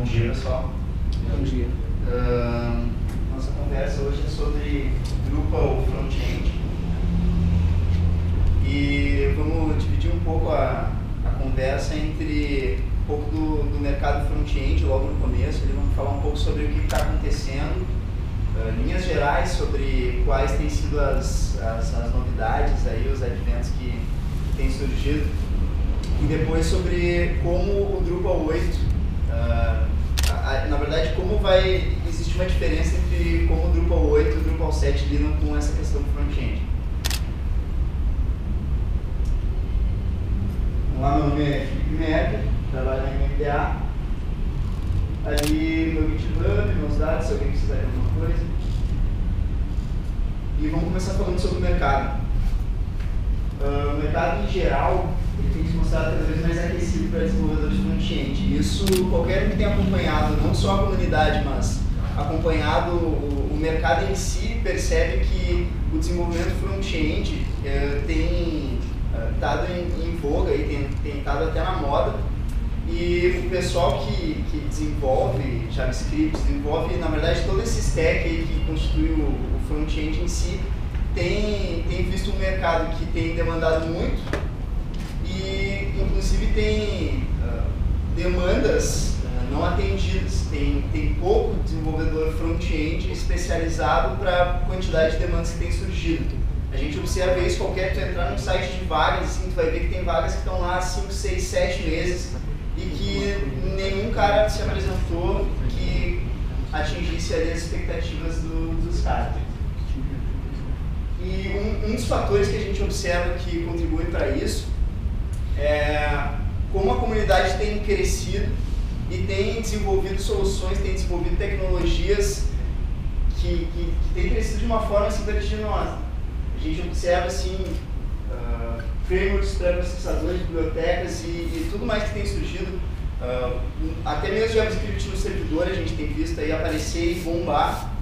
dia, pessoal. Bom dia. Nossa conversa hoje é sobre Drupal Front-End. E vamos dividir um pouco a conversa entre um pouco do mercado front-end logo no começo. Vamos falar um pouco sobre o que está acontecendo, linhas gerais sobre quais têm sido as novidades, aí, os adventos que têm surgido. E depois sobre como o Drupal 8, na verdade, como vai existir uma diferença entre como o Drupal 8 e o Drupal 7 lidam com essa questão do front-end. Olá, meu nome é Felipe Merkel, trabalho na MBA. Ali meu GitHub, meus dados, se alguém precisar de alguma coisa. E vamos começar falando sobre o mercado. O mercado em geral, ele tem se mostrado cada vez mais aquecido para desenvolvedores de front-end. Isso qualquer um que tenha acompanhado, não só a comunidade, mas acompanhado o mercado em si, percebe que o desenvolvimento front-end tem estado em voga e tem estado até na moda. E o pessoal que desenvolve JavaScript, desenvolve, na verdade, todo esse stack aí que constitui o front-end em si, tem visto um mercado que tem demandado muito e, inclusive, tem demandas não atendidas. Tem pouco desenvolvedor front-end especializado para a quantidade de demandas que tem surgido. A gente observa isso, qualquer que tu entrar num site de vagas, assim, tu vai ver que tem vagas que estão lá há 5, 6, 7 meses e que nenhum cara se apresentou que atingisse ali as expectativas dos caras. E um dos fatores que a gente observa que contribuem para isso é como a comunidade tem crescido e tem desenvolvido soluções, tem desenvolvido tecnologias que tem crescido de uma forma assim, vertiginosa. A gente observa assim, frameworks para processadores, bibliotecas e tudo mais que tem surgido. Até mesmo JavaScript no servidor a gente tem visto aí aparecer e bombar.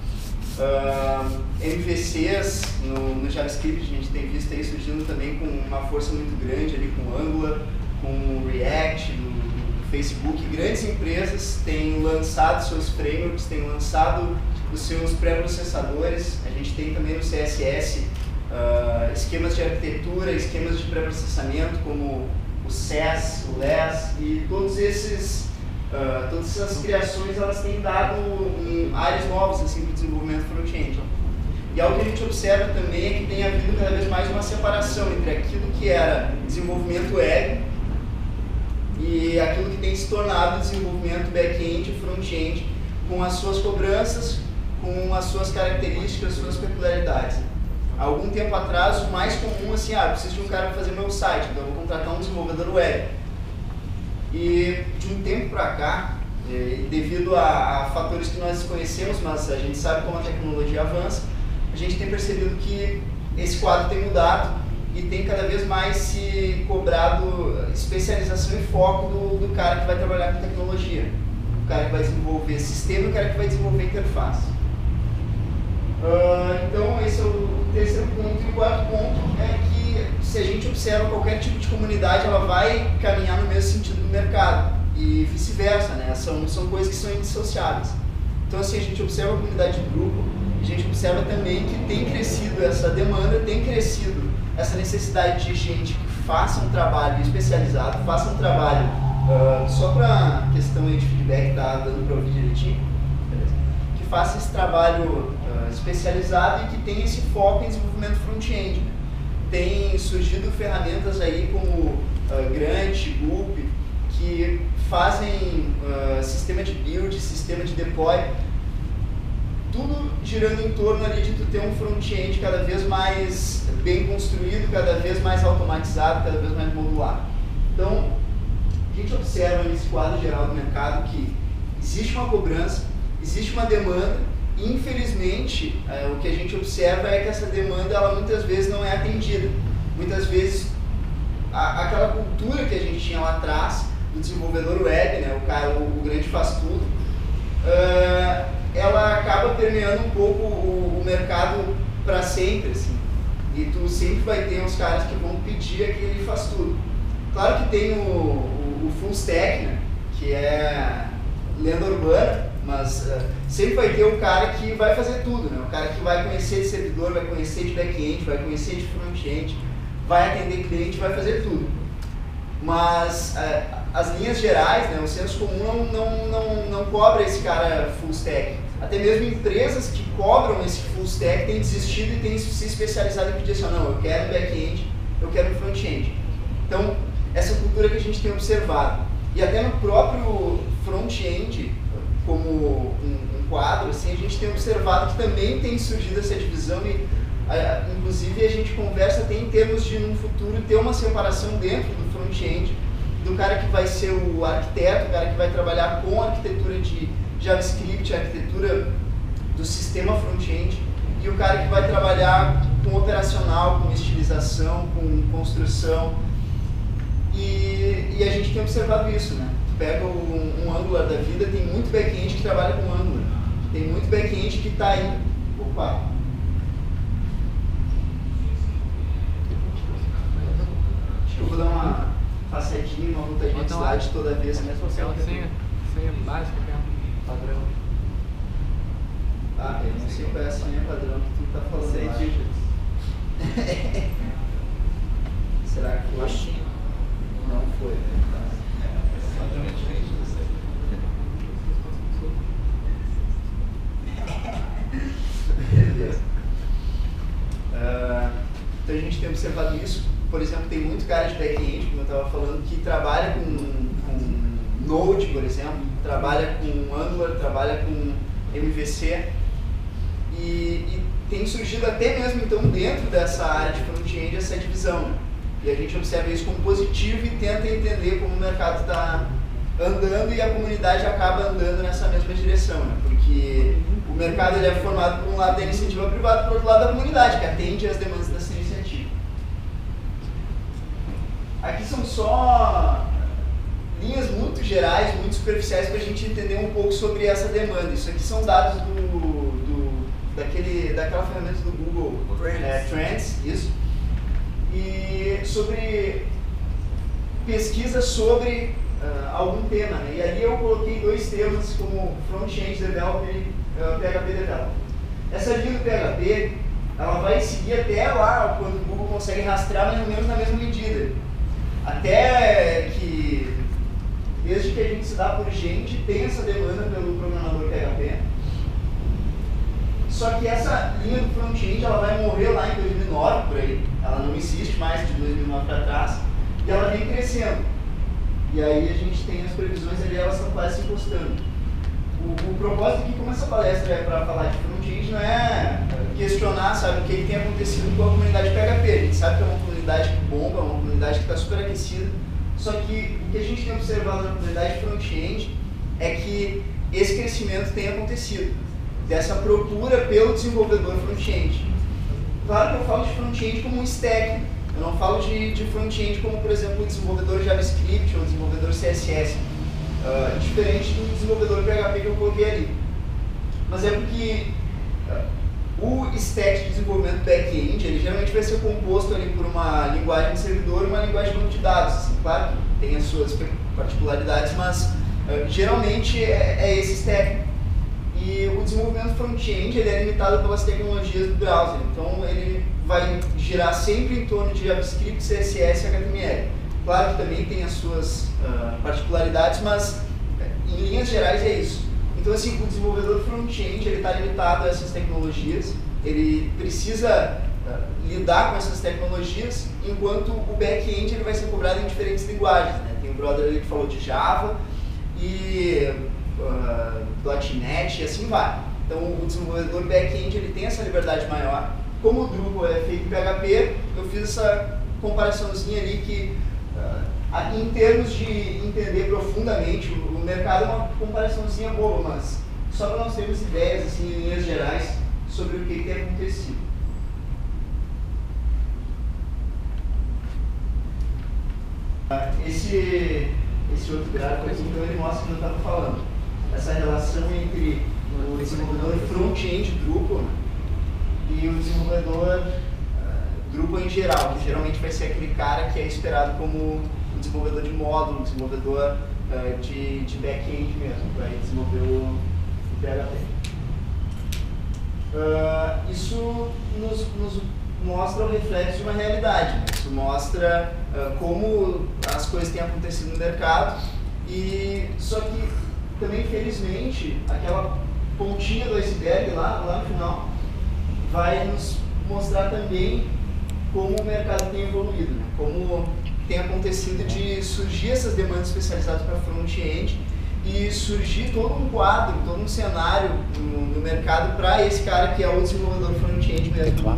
MVCs no JavaScript a gente tem visto aí surgindo também com uma força muito grande ali com Angular, com React, do Facebook. Grandes empresas têm lançado seus frameworks, têm lançado os seus pré-processadores. A gente tem também no CSS esquemas de arquitetura, esquemas de pré-processamento como o SES, o LES e todas essas criações elas têm dado áreas novas assim, para o desenvolvimento front-end. E algo que a gente observa também é que tem havido cada vez mais uma separação entre aquilo que era desenvolvimento web e aquilo que tem se tornado desenvolvimento back-end e front-end com as suas cobranças, com as suas características, as suas peculiaridades. Há algum tempo atrás, o mais comum assim, preciso de um cara para fazer meu site, então eu vou contratar um desenvolvedor web. E de um tempo para cá, devido a fatores que nós desconhecemos, mas a gente sabe como a tecnologia avança, a gente tem percebido que esse quadro tem mudado e tem cada vez mais se cobrado especialização e foco do cara que vai trabalhar com tecnologia, o cara que vai desenvolver sistema e o cara que vai desenvolver interface. Então esse é o terceiro ponto. E o quarto ponto é que se a gente observa qualquer tipo de comunidade, ela vai caminhar no mesmo sentido do mercado e vice-versa, né? São coisas que são indissociáveis. Então assim, a gente observa a comunidade de grupo, a gente observa também que tem crescido essa demanda, tem crescido essa necessidade de gente que faça um trabalho especializado, faça um trabalho, só para questão aí de feedback, tá dando para ouvir direitinho, beleza? Que faça esse trabalho especializado e que tenha esse foco em desenvolvimento front-end. Tem surgido ferramentas aí como Grant, Gulp, que fazem sistema de build, sistema de deploy, tudo girando em torno ali de tu ter um front-end cada vez mais bem construído, cada vez mais automatizado, cada vez mais modular. Então, a gente observa nesse quadro geral do mercado que existe uma cobrança, existe uma demanda e, infelizmente, o que a gente observa é que essa demanda ela muitas vezes não é atendida. Muitas vezes, aquela cultura que a gente tinha lá atrás, do desenvolvedor web, né, o grande faz tudo, ela acaba permeando um pouco o mercado para sempre, assim. E tu sempre vai ter uns caras que vão pedir aquele faz tudo. Claro que tem o full stack, né, que é lenda urbana, mas sempre vai ter um cara que vai fazer tudo, né? O cara que vai conhecer de servidor, vai conhecer de back-end, vai conhecer de front-end, vai atender cliente, vai fazer tudo. Mas as linhas gerais, né, o senso comum não cobra esse cara full stack. Até mesmo empresas que cobram esse full stack têm desistido e têm se especializado em pedir assim, não, eu quero back-end, eu quero front-end. Então, essa cultura que a gente tem observado. E até no próprio front-end, como um quadro, assim, a gente tem observado que também tem surgido essa divisão e, inclusive, a gente conversa até em termos de, no futuro, ter uma separação dentro do front-end, do cara que vai ser o arquiteto, o cara que vai trabalhar com a arquitetura de JavaScript, a arquitetura do sistema front-end, e o cara que vai trabalhar com operacional, com estilização, com construção. E a gente tem observado isso, né? Tu pega um Angular da vida, tem muito back-end que trabalha com Angular. Tem muito back-end que está aí. Opa! Acho que eu vou dar uma passadinha, uma voltadinha de slide toda vez. Aquela senha básica, padrão. Ah, eu não sei qual é a senha padrão que tu tá falando lá. Será que foi? Não foi, né? Beleza. Então a gente tem observado isso. Por exemplo, tem muito cara de back-end, como eu estava falando, que trabalha com Node, por exemplo, trabalha com Angular, trabalha com MVC. E tem surgido até mesmo então dentro dessa área de front-end essa divisão, né? E a gente observa isso como positivo e tenta entender como o mercado está andando e a comunidade acaba andando nessa mesma direção, né? Porque o mercado ele é formado por um lado da iniciativa privada e por outro lado da comunidade, que atende às demandas dessa iniciativa. Aqui são só linhas muito gerais, muito superficiais para a gente entender um pouco sobre essa demanda. Isso aqui são dados daquela ferramenta do Google, Trends, isso. E sobre pesquisa sobre algum tema, né? E ali eu coloquei dois temas como Front-End Developer e PHP Developer. Essa linha do PHP, ela vai seguir até lá, quando o Google consegue rastrear mais ou menos na mesma medida. Até que, desde que a gente se dá por gente, tem essa demanda pelo programador PHP. Só que essa linha do front-end ela vai morrer lá em 2009, por aí. Ela não existe mais de 2009 para trás. E ela vem crescendo. E aí a gente tem as previsões ali, elas estão quase se encostando. O propósito aqui, como essa palestra é para falar de front-end, não é questionar, sabe, o que tem acontecido com a comunidade PHP. A gente sabe que é uma comunidade que bomba, é uma comunidade que está super aquecida. Só que o que a gente tem observado na comunidade front-end é que esse crescimento tem acontecido. Dessa procura pelo desenvolvedor front-end. Claro que eu falo de front-end como um stack, eu não falo de front-end como, por exemplo, o desenvolvedor JavaScript ou o desenvolvedor CSS, diferente do desenvolvedor PHP que eu coloquei ali. Mas é porque o stack de desenvolvimento back-end, ele geralmente vai ser composto ali por uma linguagem de servidor e uma linguagem de banco de dados. Assim, claro que tem as suas particularidades, mas geralmente é esse stack. E o desenvolvimento front-end ele é limitado pelas tecnologias do browser, então ele vai girar sempre em torno de JavaScript, CSS e HTML. Claro que também tem as suas particularidades, mas em linhas gerais é isso. Então assim, o desenvolvedor front-end ele está limitado a essas tecnologias, ele precisa lidar com essas tecnologias, enquanto o back-end ele vai ser cobrado em diferentes linguagens, né? Tem o brother ali que falou de Java e .NET e assim vai. Então o desenvolvedor back-end ele tem essa liberdade maior. Como o Drupal é feito em PHP, eu fiz essa comparaçãozinha ali que em termos de entender profundamente o mercado é uma comparaçãozinha boa, mas só para nós termos ideias assim, em linhas gerais sobre o que tem acontecido. Esse outro gráfico aqui, então, ele mostra o que eu estava falando. Essa relação entre o desenvolvedor front-end Drupal e o desenvolvedor Drupal em geral, que geralmente vai ser aquele cara que é esperado como o desenvolvedor de módulo, desenvolvedor de back-end mesmo, para desenvolver o PHP. Isso nos mostra o reflexo de uma realidade, né? Isso mostra como as coisas têm acontecido no mercado, só que também, infelizmente, aquela pontinha do iceberg lá no final vai nos mostrar também como o mercado tem evoluído, né? Como tem acontecido de surgir essas demandas especializadas para front-end e surgir todo um quadro, todo um cenário no mercado para esse cara que é o desenvolvedor front-end mesmo do Drupal.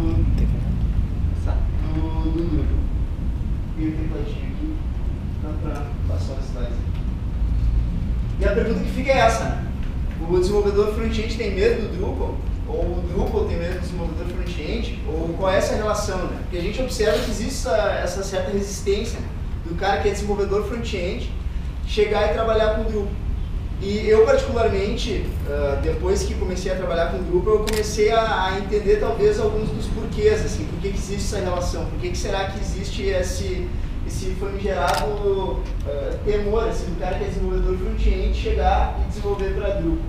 E o tecladinho aqui, para passar os slides. E a pergunta que fica é essa, né? O desenvolvedor front-end tem medo do Drupal? Ou o Drupal tem medo do desenvolvedor front-end? Ou qual é essa relação, né? Porque a gente observa que existe essa certa resistência, né, do cara que é desenvolvedor front-end chegar e trabalhar com Drupal. E eu, particularmente, depois que comecei a trabalhar com Drupal, eu comecei a entender talvez alguns dos porquês, assim, por que existe essa relação, por que será que existe esse famigerado temor, assim, do cara que é desenvolvedor front-end chegar e desenvolver para Drupal.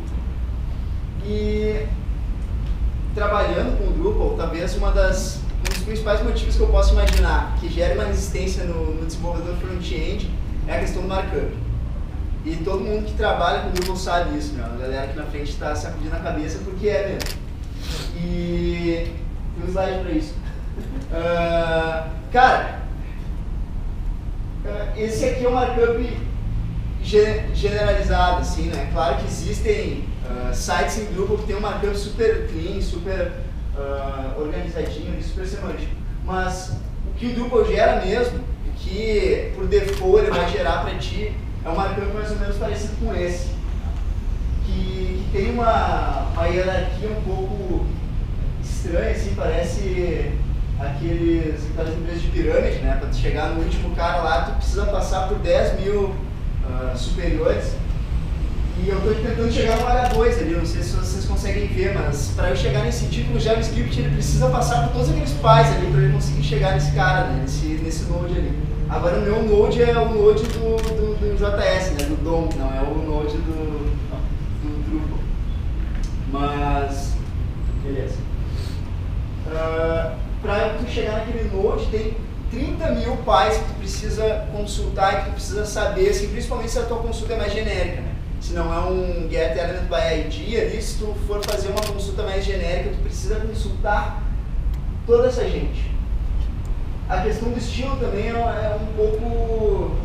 E trabalhando com o Drupal, talvez um dos principais motivos que eu posso imaginar que gera uma resistência no desenvolvedor front-end é a questão do markup. E todo mundo que trabalha com o Drupal sabe isso, né? A galera aqui na frente está sacudindo a cabeça porque é mesmo. E tem um slide para isso. Cara, esse aqui é um markup generalizado, assim, né? Claro que existem sites em Drupal que tem um markup super clean, super organizadinho, super semântico. Mas o que o Drupal gera mesmo, o que por default ele vai gerar para ti, é um markup mais ou menos parecido com esse. Que tem uma hierarquia um pouco estranha, assim, parece aquelas empresas de pirâmide, né? Para tu chegar no último cara lá, tu precisa passar por 10 mil superiores. E eu estou tentando chegar no H2 ali, não sei se vocês conseguem ver, mas para eu chegar nesse tipo, o JavaScript ele precisa passar por todos aqueles pais ali para ele conseguir chegar nesse cara, né? nesse node ali. Agora o meu node é o node do JS, né? Do DOM, não é o node do Drupal. Mas, beleza. Para tu chegar naquele node, tem 30 mil pais que tu precisa consultar e que tu precisa saber, assim, principalmente se a tua consulta é mais genérica, né? Se não é um get element by ID ali, se tu for fazer uma consulta mais genérica, tu precisa consultar toda essa gente. A questão do estilo também é um pouco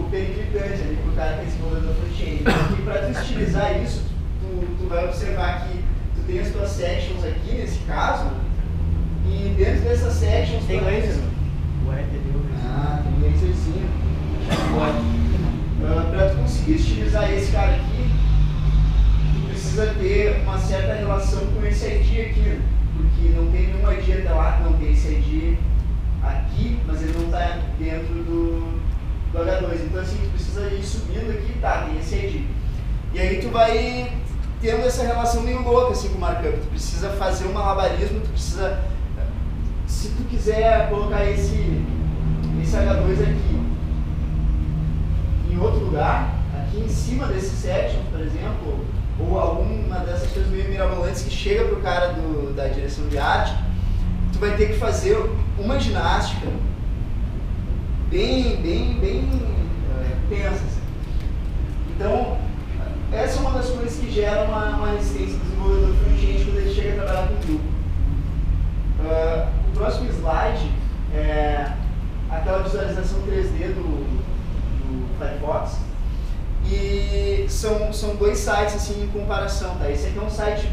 periclitante ali para o cara que é desenvolvedor front-end. Porque para tu estilizar isso, tu vai observar que tu tem as tuas sections aqui, nesse caso, e dentro dessas sections... Tem laser? Ué, entendeu? Tem laserzinho. Para tu conseguir estilizar esse cara aqui, tu precisa ter uma certa relação com esse ID aqui, né? Porque não tem nenhum ID até lá que não tem esse ID aqui, mas ele não está dentro do H2. Então assim, tu precisa ir subindo aqui, tá, tem esse ID. E aí tu vai tendo essa relação meio louca assim, com o markup. Tu precisa fazer um malabarismo, tu precisa... Se tu quiser colocar esse H2 aqui em outro lugar, aqui em cima desse section, por exemplo, ou alguma dessas coisas meio mirabolantes que chega para o cara da direção de arte, tu vai ter que fazer uma ginástica bem tensa. Assim. Então, essa é uma das coisas que gera uma resistência do desenvolvedor front-end quando ele chega a trabalhar com o Drupal. O próximo slide é aquela visualização 3D do Firefox. E são dois sites assim em comparação, tá? Esse aqui é um site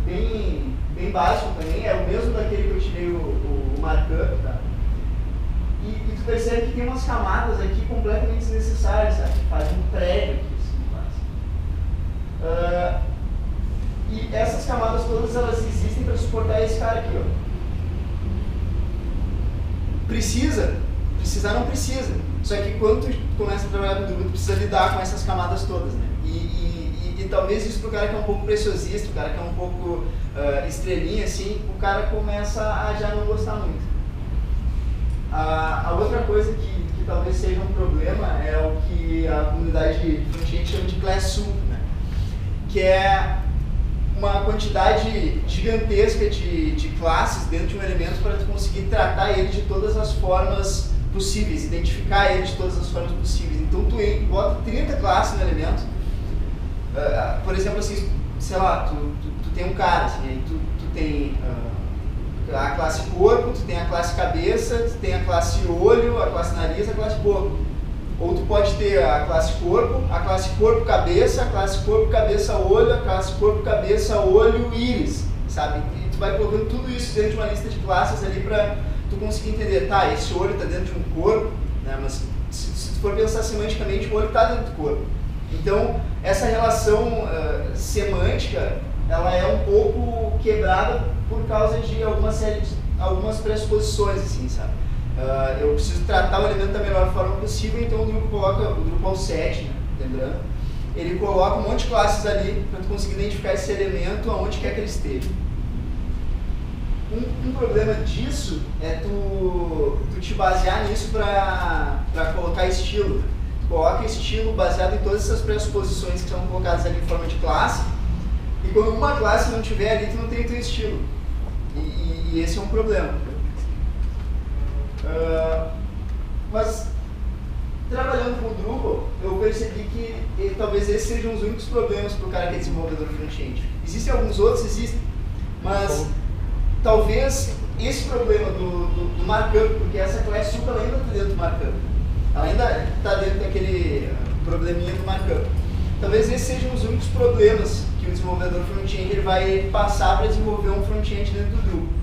bem básico também, é o mesmo daquele que eu tirei o markup, tá? E tu percebe que tem umas camadas aqui completamente desnecessárias, sabe? Faz um prédio aqui, assim, e essas camadas todas elas existem para suportar esse cara aqui, ó. Precisar não precisa. Só que quando tu começa a trabalhar com Drupal, tu precisa lidar com essas camadas todas, né? E talvez isso pro cara que é um pouco preciosista, o cara que é um pouco estrelinha, assim, o cara começa a já não gostar muito. A outra coisa que talvez seja um problema é o que a comunidade front-end chama de class soup, né? Que é uma quantidade gigantesca de classes dentro de um elemento para tu conseguir tratar ele de todas as formas possíveis, identificar ele de todas as formas possíveis. Então tu bota 30 classes no elemento, por exemplo, assim, sei lá, tu tem um cara, assim, aí tu tem a classe corpo, tu tem a classe cabeça, tu tem a classe olho, a classe nariz, a classe boca. Ou tu pode ter a classe corpo, cabeça, a classe corpo, cabeça, olho, a classe corpo, cabeça, olho, íris, sabe? E tu vai colocando tudo isso dentro de uma lista de classes ali pra tu conseguir entender, tá, esse olho está dentro de um corpo, né? Mas se tu for pensar semanticamente, o olho está dentro do corpo. Então, essa relação semântica, ela é um pouco quebrada por causa de algumas pressuposições, assim, sabe? Eu preciso tratar o elemento da melhor forma possível, então o grupo coloca, o Drupal 7, né, lembrando, ele coloca um monte de classes ali para tu conseguir identificar esse elemento aonde quer que ele esteja. Um problema disso é tu te basear nisso para colocar estilo. Tu coloca estilo baseado em todas essas pressuposições que são colocadas ali em forma de classe, e quando uma classe não tiver ali, tu não tem o teu estilo. E esse é um problema. Mas trabalhando com o Drupal, eu percebi que talvez esses sejam os únicos problemas para o cara que é desenvolvedor front-end. Existem alguns outros, existem, mas talvez esse problema do markup, porque essa classe super ela ainda está dentro do markup, ela ainda está dentro daquele probleminha do markup. Talvez esses sejam os únicos problemas que o desenvolvedor front-end ele vai passar para desenvolver um front-end dentro do Drupal.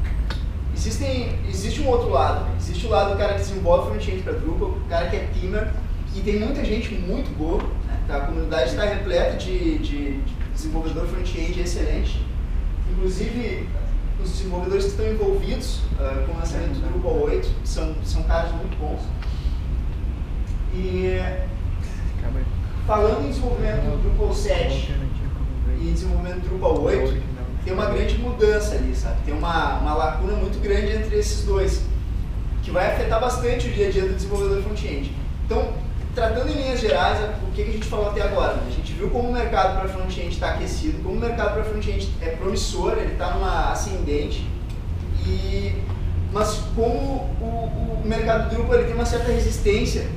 Existe um outro lado, existe o lado do cara que desenvolve front-end para Drupal, o cara que é teamer, e tem muita gente muito boa, né? A comunidade está repleta de desenvolvedor front-end excelente. Inclusive, os desenvolvedores que estão envolvidos com o lançamento do Drupal 8 são caras muito bons. E falando em desenvolvimento do Drupal 7 e desenvolvimento do Drupal 8, tem uma grande mudança ali, sabe? Tem uma lacuna muito grande entre esses dois, que vai afetar bastante o dia a dia do desenvolvedor front-end. Então, tratando em linhas gerais, o que a gente falou até agora? A gente viu como o mercado para front-end está aquecido, como o mercado para front-end é promissor, ele está numa ascendente, mas como o mercado do Drupal ele tem uma certa resistência,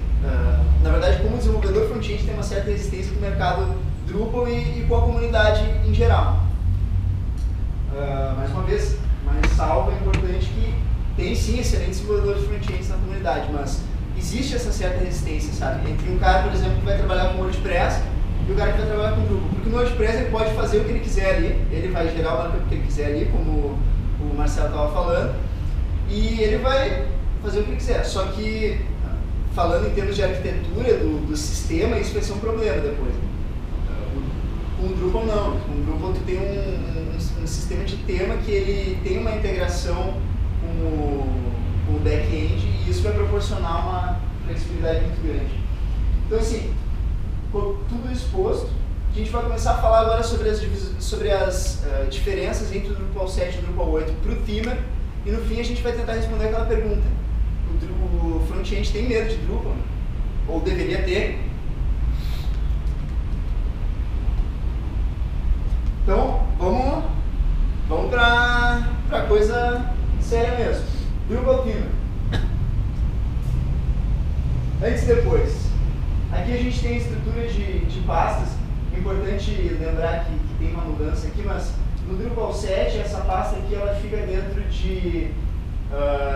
na verdade, como o desenvolvedor front-end tem uma certa resistência com o mercado Drupal e com a comunidade em geral. Mais uma vez, uma ressalva importante que tem sim excelentes desenvolvedores front-end na comunidade, mas existe essa certa resistência, sabe? Entre um cara, por exemplo, que vai trabalhar com WordPress e o cara que vai trabalhar com Drupal. Porque no WordPress ele pode fazer o que ele quiser ali, ele vai gerar o markup que ele quiser ali, como o Marcelo estava falando, e ele vai fazer o que ele quiser. Só que, falando em termos de arquitetura do sistema, isso vai ser um problema depois. Com o Drupal não. Com o Drupal tu tem um sistema de tema que ele tem uma integração com o back-end e isso vai proporcionar uma flexibilidade muito grande. Então assim, com tudo exposto, a gente vai começar a falar agora sobre as diferenças entre o Drupal 7 e o Drupal 8 para o Themer, e no fim a gente vai tentar responder aquela pergunta. O front-end tem medo de Drupal? Ou deveria ter? Então, vamos para coisa séria mesmo. Drupal Themer. Antes e depois. Aqui a gente tem a estrutura de pastas. É importante lembrar que tem uma mudança aqui, mas no Drupal 7 essa pasta aqui ela fica dentro de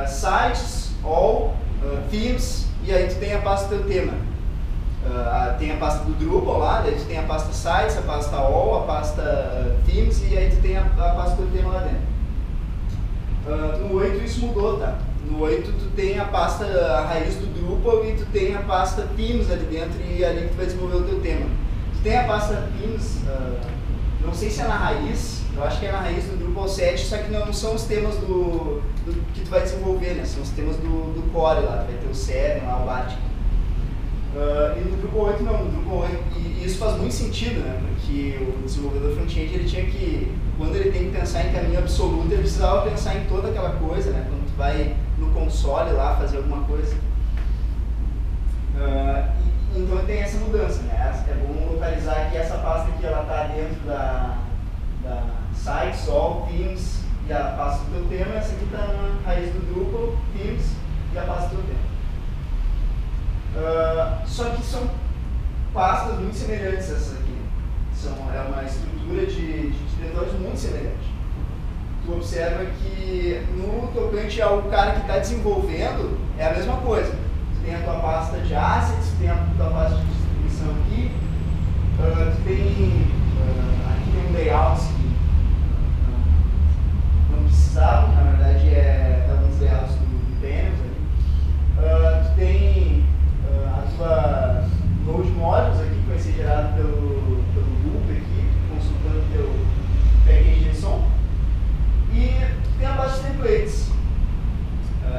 sites, all, themes, e aí tu tem a pasta do tema. Tem a pasta do Drupal lá, daí tu tem a pasta sites, a pasta all, a pasta themes, e aí tu tem a pasta do tema lá dentro. No 8 isso mudou, tá? No 8 tu tem a pasta a raiz do Drupal e tu tem a pasta themes ali dentro, e ali que tu vai desenvolver o teu tema. Tu tem a pasta themes, não sei se é na raiz, eu acho que é na raiz do Drupal 7, só que não são os temas que tu vai desenvolver, né? São os temas do core lá, tu vai ter o Seven lá, o Bartik. E no Drupal 8 não, no Drupal 8, e isso faz muito sentido, né? Porque o desenvolvedor front-end ele tinha que, quando ele tem que pensar em caminho absoluto, ele precisava pensar em toda aquela coisa, né? Quando tu vai no console lá fazer alguma coisa. só que são pastas muito semelhantes a essas aqui. É uma estrutura de diretórios muito semelhante. Tu observa que no tocante ao cara que está desenvolvendo, é a mesma coisa. Tu tem a tua pasta de assets, tu tem a tua pasta de distribuição aqui, tu tem, aqui tem um layout que não precisava, na verdade é alguns layouts do Panels ali. Tu tem a tua Node Modules aqui, que vai ser gerado pelo loop aqui, consultando o teu package JSON. E tem a base de templates.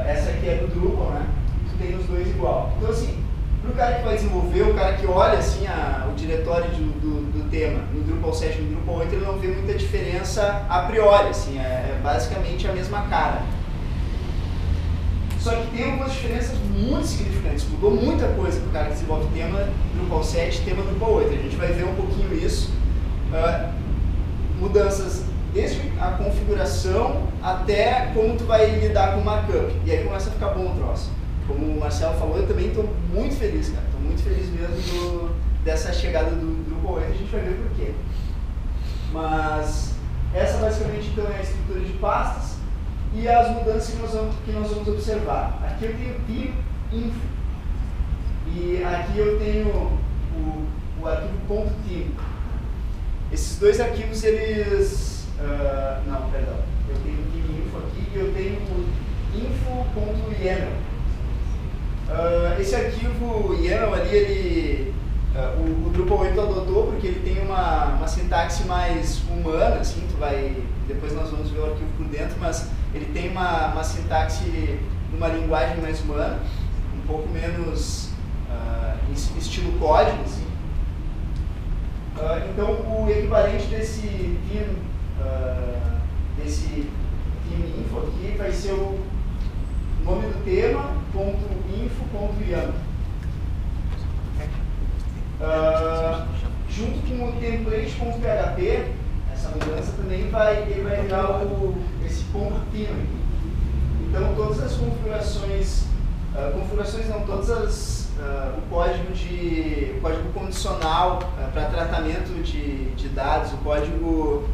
Essa aqui é do Drupal, né? Tu tem os dois igual. Então, assim, para o cara que vai desenvolver, o cara que olha assim, o diretório do tema no Drupal 7 e no Drupal 8, ele não vê muita diferença a priori, assim, é basicamente a mesma cara. Só que tem algumas diferenças muito significantes, mudou muita coisa para o cara que desenvolve tema Drupal 7 e tema Drupal 8. A gente vai ver um pouquinho isso. Mudanças desde a configuração até como tu vai lidar com o markup. E aí começa a ficar bom o troço. Como o Marcelo falou, eu também estou muito feliz, cara. Estou muito feliz mesmo dessa chegada do Drupal 8, a gente vai ver por quê. Mas essa basicamente então é a estrutura de pastas e as mudanças que nós vamos observar. Aqui eu tenho theme info e aqui eu tenho o arquivo .theme. Esses dois arquivos, eles... não, perdão. Eu tenho o theme info aqui e eu tenho o info.yaml. Esse arquivo YAML ali, o Drupal 8 adotou porque ele tem uma sintaxe mais humana, assim, depois nós vamos ver o arquivo por dentro, mas ele tem uma sintaxe numa linguagem mais humana, um pouco menos estilo código, assim. Então, o equivalente desse theme info aqui vai ser o nome do tema, .info.yaml. Junto com o template.php, essa mudança também ele vai virar esse .theme aqui. Então, todas as configurações não, o código condicional para tratamento de dados, o código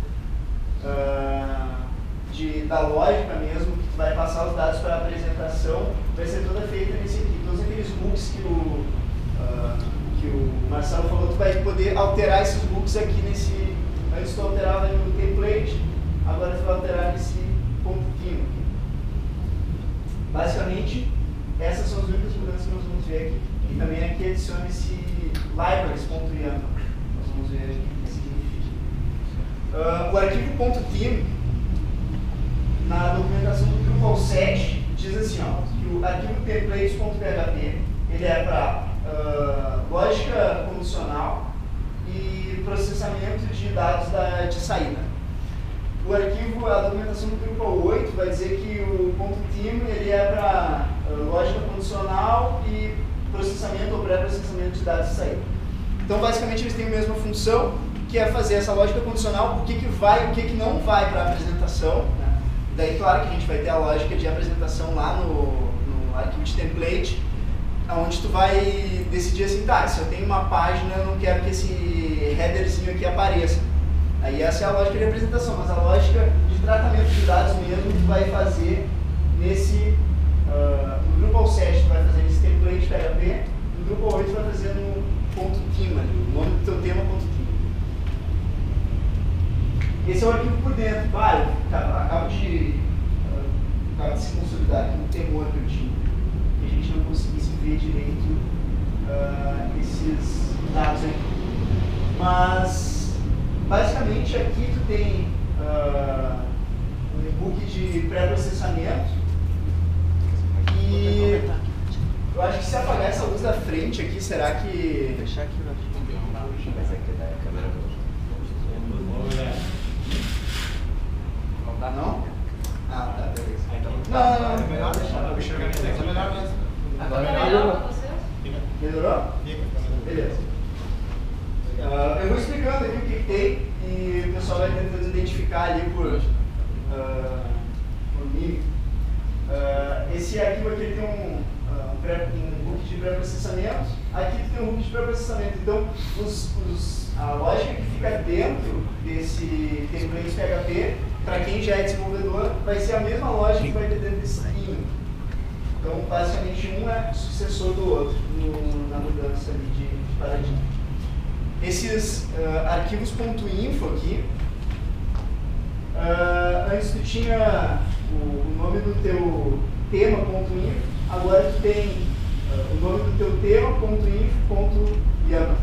da lógica mesmo, que tu vai passar os dados para a apresentação, vai ser toda feita nesse aqui. Todos aqueles hooks que o Marcelo falou, tu vai poder alterar esses hooks aqui nesse... Antes tu alterava no template, agora tu vai alterar nesse pontinho aqui. Basicamente, essas são as únicas mudanças que nós vamos ver aqui. E também aqui adiciona esse libraries.yaml. Nós vamos ver aqui o que significa. O arquivo .theme, na documentação do Drupal 7, diz assim, ó, que o arquivo templates.php ele é para lógica condicional e processamento de dados de saída. A documentação do Drupal 8 vai dizer que o .theme ele é para lógica condicional e processamento ou pré-processamento de dados de saída. Então, basicamente, eles têm a mesma função, que é fazer essa lógica condicional, o que vai e o que não vai para a apresentação, né? Daí, claro que a gente vai ter a lógica de apresentação lá no arquivo de template, onde tu vai decidir assim, tá, se eu tenho uma página, eu não quero que esse headerzinho aqui apareça. Aí essa é a lógica de apresentação, mas a lógica de tratamento de dados mesmo tu vai fazer no Drupal 7 tu vai fazer nesse template PHP, no Drupal 8 tu vai fazer no .theme ali, o nome do teu tema .theme. Esse é o arquivo por dentro. Acabo de se consolidar aqui um temor que eu tinha, que a gente não conseguisse ver direito esses dados aqui. Mas, basicamente, aqui tu tem um e-book de pré-processamento e eu acho que se apagar essa luz da frente aqui, será que... Deixar aqui, eu acho. Mas aqui da câmera. Não dá não? Ah, tá, beleza. Não, é melhor deixar. É melhor mesmo. Agora melhorou. Melhorou? Beleza. Eu vou explicando aqui o que tem e o pessoal vai tentando identificar ali por mímica. Esse arquivo aqui ele tem um book de pré-processamento, aqui tu tem um hook de pré-processamento. Então, a lógica que fica dentro desse template PHP, para quem já é desenvolvedor, vai ser a mesma lógica que vai ter dentro desse in. Então, basicamente, um é sucessor do outro na mudança ali de paradigma. Esses arquivos .info aqui, antes tu tinha o nome do teu tema.info, agora tu tem o nome do teu tema.info.yaml.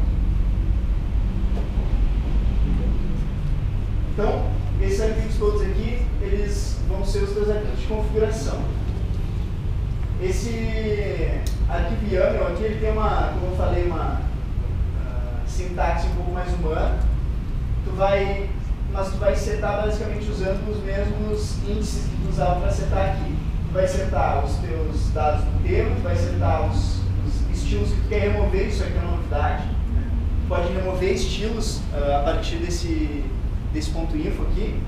Então, esses arquivos todos aqui, eles vão ser os teus arquivos de configuração. Esse arquivo YAML aqui, ele tem como eu falei, uma sintaxe um pouco mais humana. Mas tu vai setar basicamente usando os mesmos índices que tu usava para setar aqui. Tu vai setar os teus dados do tema, tu vai setar os estilos que tu quer remover, isso aqui é uma novidade. Tu pode remover estilos a partir desse ponto info aqui.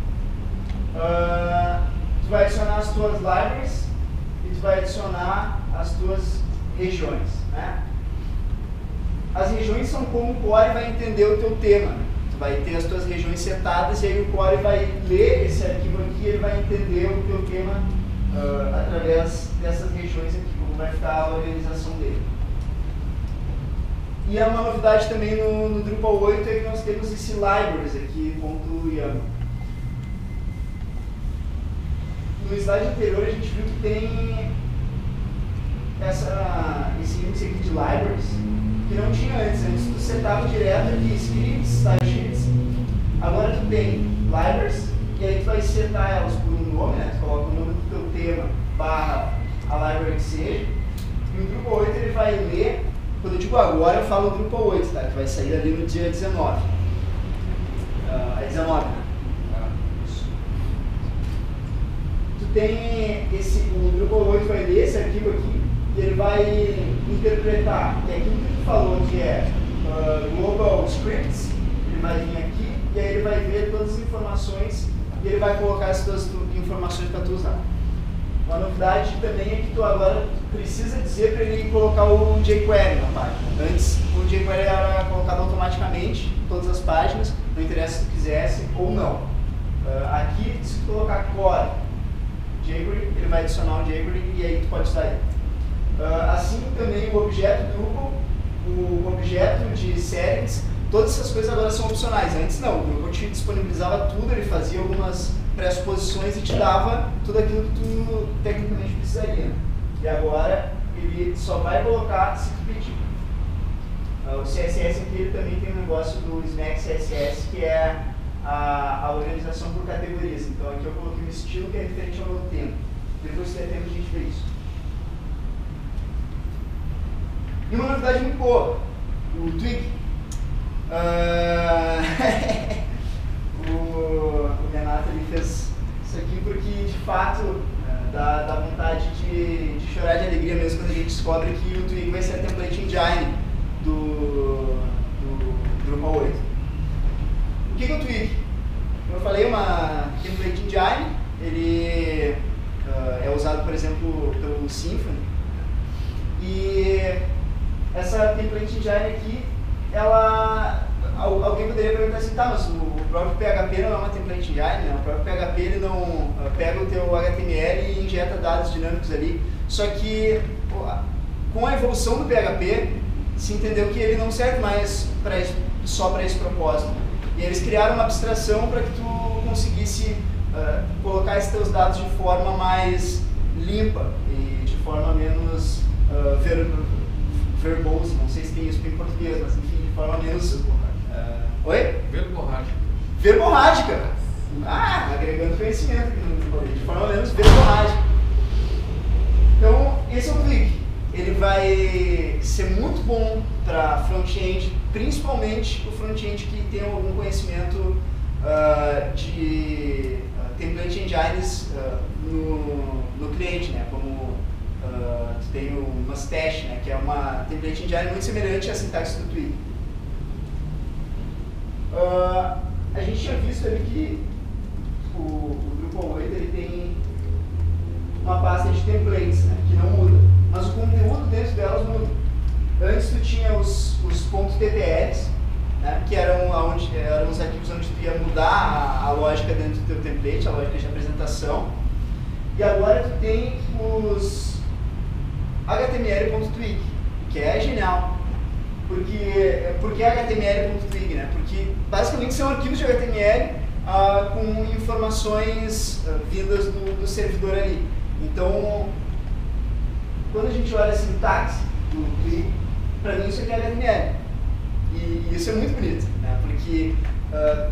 Tu vai adicionar as tuas libraries e tu vai adicionar as tuas regiões, né? As regiões são como o Core vai entender o teu tema. Tu vai ter as tuas regiões setadas e aí o Core vai ler esse arquivo aqui e ele vai entender o teu tema através dessas regiões aqui, como vai ficar a organização dele. E uma novidade também no Drupal 8 é que nós temos esse libraries aqui, .yaml. No slide anterior a gente viu que tem esse índice aqui de libraries que não tinha antes. Antes tu setava direto aqui scripts, stylesheets. Agora tu tem libraries e aí tu vai setar elas por um nome, né? Tu coloca o nome do teu tema barra a library que seja. E o Drupal 8 ele vai ler. Quando eu digo agora, eu falo Drupal 8, tá? Que vai sair ali no dia 19. É 19, né? Tu tem o Drupal 8 vai ler esse arquivo aqui e ele vai interpretar que aquilo que tu falou que é Global Scripts, ele vai vir aqui e aí ele vai ver todas as informações e ele vai colocar essas informações para tu usar. Uma novidade também é que tu agora precisa dizer para ele colocar o jQuery na página. Antes, o jQuery era colocado automaticamente em todas as páginas, não interessa se tu quisesse ou não. Aqui, se tu colocar core jQuery, ele vai adicionar o jQuery e aí tu pode usar ele. Assim também o objeto Drupal, o objeto de settings, todas essas coisas agora são opcionais. Antes não, o Drupal te disponibilizava tudo, ele fazia algumas pressuposições e te dava tudo aquilo que tu tecnicamente precisaria. E agora ele só vai colocar se tu pedir. O CSS aqui ele também tem um negócio do Smack CSS que é a organização por categorias. Então aqui eu coloquei um estilo que é diferente ao meu tema. Depois se der tempo a gente vê isso. E uma novidade muito boa, o Twig. O Renato ele fez isso aqui porque de fato dá vontade de chorar de alegria mesmo quando a gente descobre que o Twig vai ser a template engine do Drupal 8. O que é o Twig? Como eu falei, uma template engine, ele é usado, por exemplo, pelo Symfony. E essa template engine aqui, alguém poderia perguntar assim, tá, mas o próprio PHP não é uma template engine, né? O próprio PHP ele não pega o teu HTML e injeta dados dinâmicos ali. Só que com a evolução do PHP, se entendeu que ele não serve mais só para esse propósito. E eles criaram uma abstração para que tu conseguisse colocar esses teus dados de forma mais limpa e de forma menos verbose, não sei se tem isso em português, mas enfim, de forma menos... Oi? Verborrágica. Verborrágica! Agregando conhecimento aqui no colégio, de forma menos verborrágica. Então, esse é o Twig. Ele vai ser muito bom para front-end, principalmente o front-end que tem algum conhecimento de template engines no cliente, né? Como tu tem o Mustache, né? Que é uma template engine muito semelhante à sintaxe do Twig. A gente tinha visto ali que o Drupal 8 ele tem uma pasta de templates, né? Que não muda. Mas o conteúdo dentro delas muda. Antes tu tinha os .ttls, né, que eram os arquivos onde tu ia mudar a lógica dentro do teu template, a lógica de apresentação. E agora tu tem os html.twig, que é genial. Por que html.twig, né? Porque basicamente são arquivos de HTML com informações vindas do servidor ali. Então, quando a gente olha a sintaxe do Twig, para mim isso aqui é HTML. E isso é muito bonito, né? Porque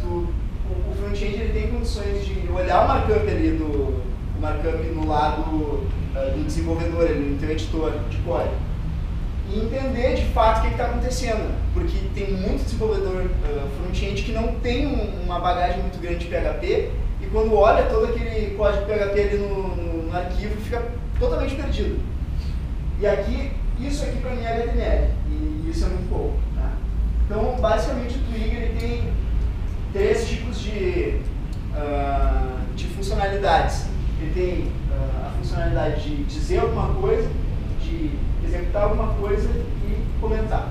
o front-end ele tem condições de olhar o markup ali o markup no lado do desenvolvedor, ali, no teu editor de código, e entender de fato o que está acontecendo, porque tem muito desenvolvedor front-end que não tem uma bagagem muito grande de PHP, e quando olha todo aquele código PHP ali no arquivo, fica totalmente perdido. E aqui, isso aqui para mim é HTML, e isso é muito bom. Tá? Então, basicamente, o Twig ele tem 3 tipos de funcionalidades. Ele tem a funcionalidade de dizer alguma coisa, de executar alguma coisa e comentar.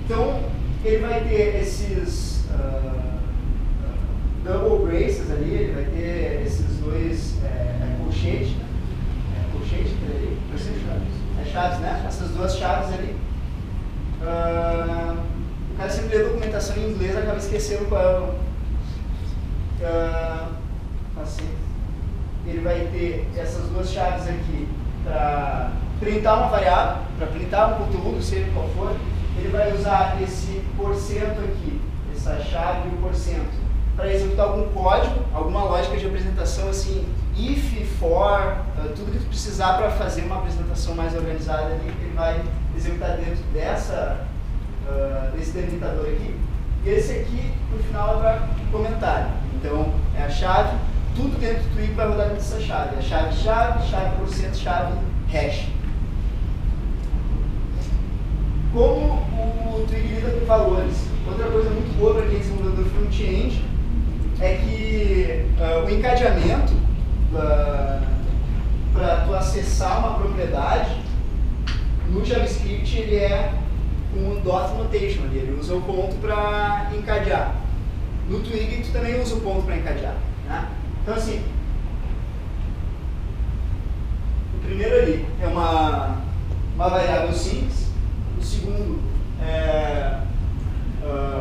Então, ele vai ter esses double braces ali, ele vai ter esses dois colchetes, colchete ali, chaves, né? Essas duas chaves ali. O cara sempre lê documentação em inglês, acaba esquecendo qual é assim. Ele vai ter essas duas chaves aqui para printar uma variável, para printar um conteúdo, seja qual for. Ele vai usar esse porcento aqui, essa chave e o porcento, para executar algum código, alguma lógica de apresentação, assim, if, for, tudo que tu precisar para fazer uma apresentação mais organizada ali, ele vai executar dentro desse delimitador aqui. E esse aqui, no final, é para comentário. Então, é a chave, tudo dentro do Twig vai rodar dentro dessa chave. A chave porcento, chave hash. Como o Twig lida com valores? Outra coisa muito boa para quem é desenvolvedor front-end é que o encadeamento para tu acessar uma propriedade no JavaScript ele é com o dot notation ali, ele usa o ponto para encadear. No Twig tu também usa o ponto para encadear, né? Então assim, o primeiro ali é uma variável simples, o segundo é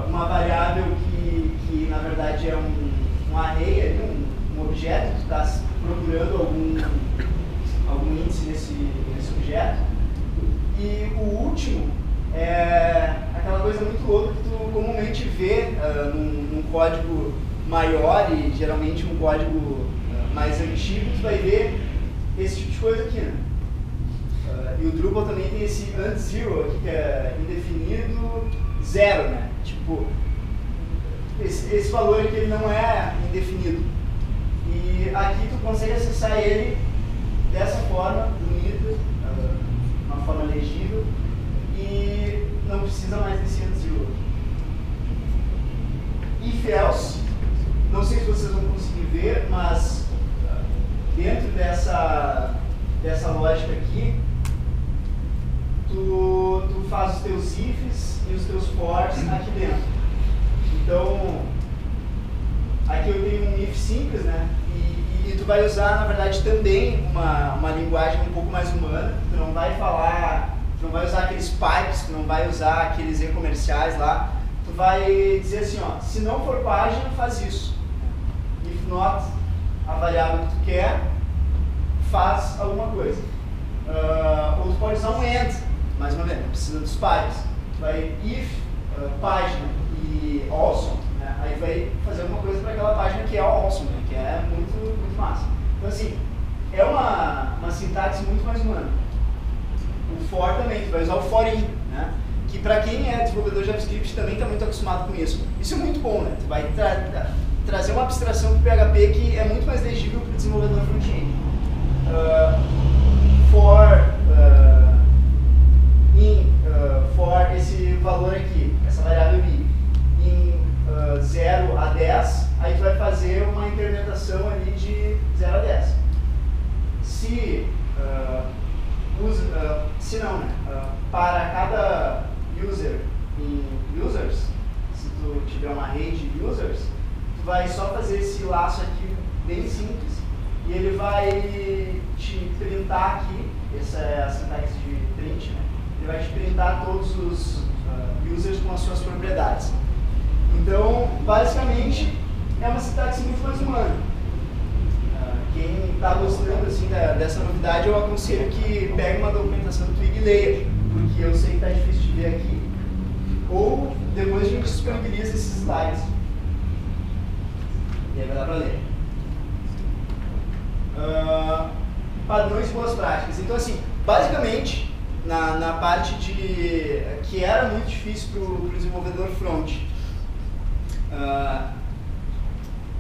uma variável que na verdade é um array ali, um objeto, tu está procurando algum índice nesse objeto. E o último é aquela coisa muito louca que tu comumente vê num código maior e geralmente um código mais antigo, tu vai ver esse tipo de coisa aqui, né? E o Drupal também tem esse unzero aqui, que é indefinido zero, né? Tipo, esse valor aqui ele não é indefinido. E aqui tu consegue acessar ele dessa forma, bonita, uma forma legível, e não precisa mais desse unzero. If else, não sei se vocês vão conseguir ver, mas dentro dessa lógica aqui, tu faz os teus ifs e os teus fors aqui dentro. Então, aqui eu tenho um if simples, né? E tu vai usar, na verdade, também uma linguagem um pouco mais humana. Tu não vai usar aqueles pipes, tu não vai usar aqueles e-comerciais lá. Tu vai dizer assim, ó, se não for página, faz isso. If not, a variável que tu quer, faz alguma coisa. Ou tu pode usar um end, mais uma vez, não precisa dos pipes. Tu vai if, página e also, né? Aí vai fazer alguma coisa para aquela página que é awesome, né? Que é muito, muito massa. Então assim, é uma sintaxe muito mais humana. O for também, tu vai usar o for in, né? Que para quem é desenvolvedor de JavaScript também está muito acostumado com isso. Isso é muito bom, né? Tu vai trazer uma abstração para o PHP que é muito mais legível para o desenvolvedor front-end. For esse valor aqui, essa variável i, em 0 a 10, aí tu vai fazer uma incrementação ali de 0 a 10. Se não, né? para cada user em users, se tu tiver uma rede de users, tu vai só fazer esse laço aqui bem simples e ele vai te printar aqui, essa é a sintaxe de print, né? Ele vai te printar todos os users com as suas propriedades. Então, basicamente, é uma sintaxe muito mais humana. Quem está gostando assim, dessa novidade, eu aconselho que pegue uma documentação do Twig e leia, porque eu sei que está difícil de ver aqui. Ou depois a gente disponibiliza esses slides. E aí vai dar para ler. Padrões e boas práticas. Então, assim, basicamente, na parte de que era muito difícil para o desenvolvedor front,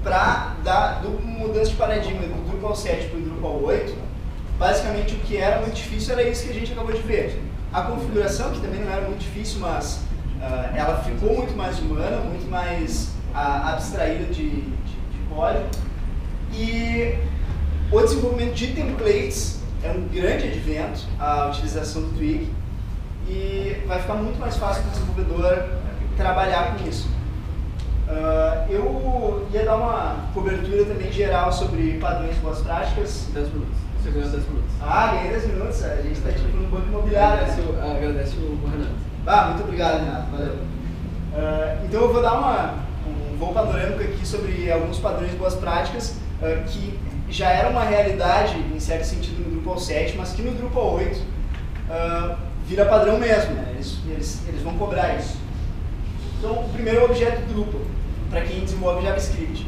para dar mudança de paradigma do Drupal 7 para o Drupal 8, basicamente o que era muito difícil era isso que a gente acabou de ver. A configuração, que também não era muito difícil, mas ela ficou muito mais humana, muito mais abstraída de código. E o desenvolvimento de templates é um grande advento, a utilização do Twig, e vai ficar muito mais fácil para o desenvolvedor trabalhar com isso. Eu ia dar uma cobertura também geral sobre padrões e boas práticas. 10 minutos. Você ganhou 10 minutos. Ganhei 10 minutos. A gente está tipo num banco imobiliário. Agradece o Renato. Muito obrigado, Renato. Valeu. Então eu vou dar um voo panorâmico aqui sobre alguns padrões e boas práticas que já era uma realidade, em certo sentido, no Drupal 7, mas que no Drupal 8 vira padrão mesmo, né? Eles vão cobrar isso. Então, o primeiro é o objeto Drupal, para quem desenvolve JavaScript.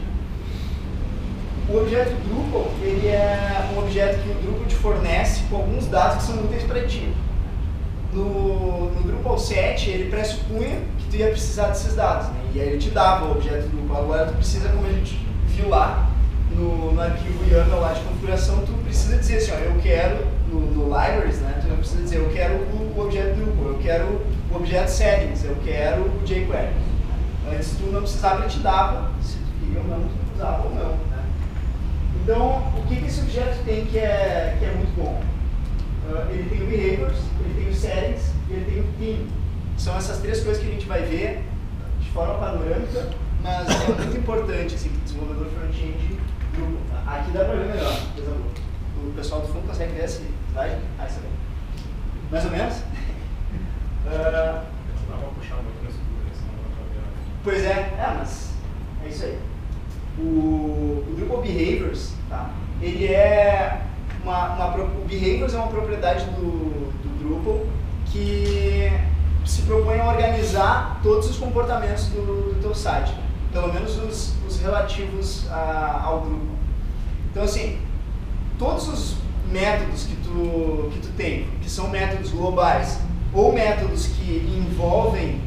O objeto Drupal, ele é um objeto que o Drupal te fornece com alguns dados que são úteis para ti. No Drupal 7, ele pressupunha que tu ia precisar desses dados, né? E aí ele te dava o objeto Drupal. Agora tu precisa, como a gente viu lá, no arquivo YAML lá de configuração, tu precisa dizer assim, ó, eu quero, no libraries, né, tu não precisa dizer, eu quero o objeto Drupal, eu quero o objeto settings, eu quero o jQuery. Antes tu não precisava, ele te dava, se tu queria ou não, tu usava ou não. Né? Então, o que esse objeto tem que é muito bom? Ele tem o behaviors, ele tem o settings e ele tem o theme. São essas três coisas que a gente vai ver de forma panorâmica, mas é muito importante assim, para o desenvolvedor front-end. Aqui dá para ver melhor, coisa boa. O pessoal do fundo consegue ver esse slide? Isso aí. Mais ou menos? Pois mas é isso aí. O Drupal Behaviors, tá? Ele é o Behaviors é uma propriedade do Drupal que se propõe a organizar todos os comportamentos do teu site, pelo menos os relativos ao Drupal. Então, assim, todos os métodos que tu tem, que são métodos globais, ou métodos que envolvem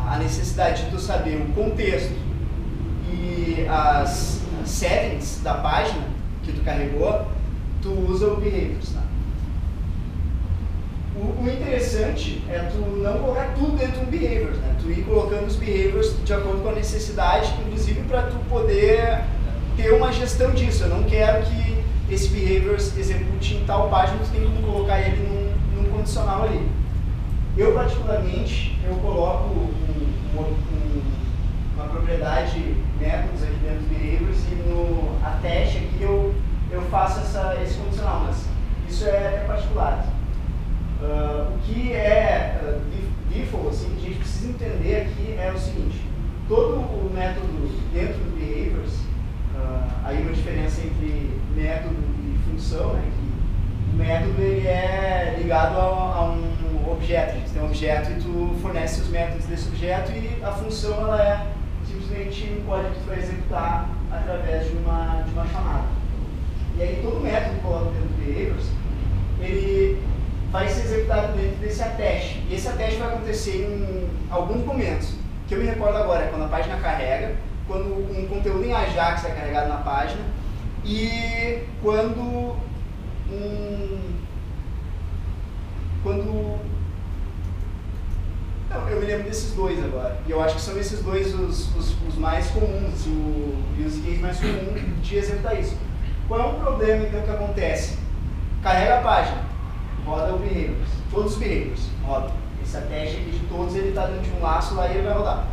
a necessidade de tu saber o contexto e as settings da página que tu carregou, tu usa o Behaviors. Tá? O interessante é tu não colocar tudo dentro do Behaviors, né? Tu ir colocando os Behaviors de acordo com a necessidade, inclusive para tu poder ter uma gestão disso. Eu não quero que esse Behaviors execute em tal página, tu tem como colocar ele num condicional ali. Eu, particularmente, eu coloco uma propriedade métodos aqui dentro do Behaviors e no attach aqui eu faço esse condicional, mas isso é particular. O que é default, assim, que a gente precisa entender aqui é o seguinte: todo o método dentro do Behaviors, aí uma diferença entre método e função, né, que o método ele é ligado a um objeto. A gente tem um objeto e tu fornece os métodos desse objeto, e a função ela é simplesmente um código que tu vai executar através de uma chamada. E aí todo método que coloca dentro do Behaviors, ele vai ser executado dentro desse attach. E esse attach vai acontecer em alguns momentos. O que eu me recordo agora é quando a página carrega, quando um conteúdo em Ajax é carregado na página, e quando Não, eu me lembro desses dois agora. E eu acho que são esses dois os mais comuns, o use case mais comum de executar isso. Qual é o problema então que acontece? Carrega a página, roda o Behaviors. Todos os behaviors rodam. Esse attach aqui de todos, ele está dentro de um laço lá e ele vai rodar.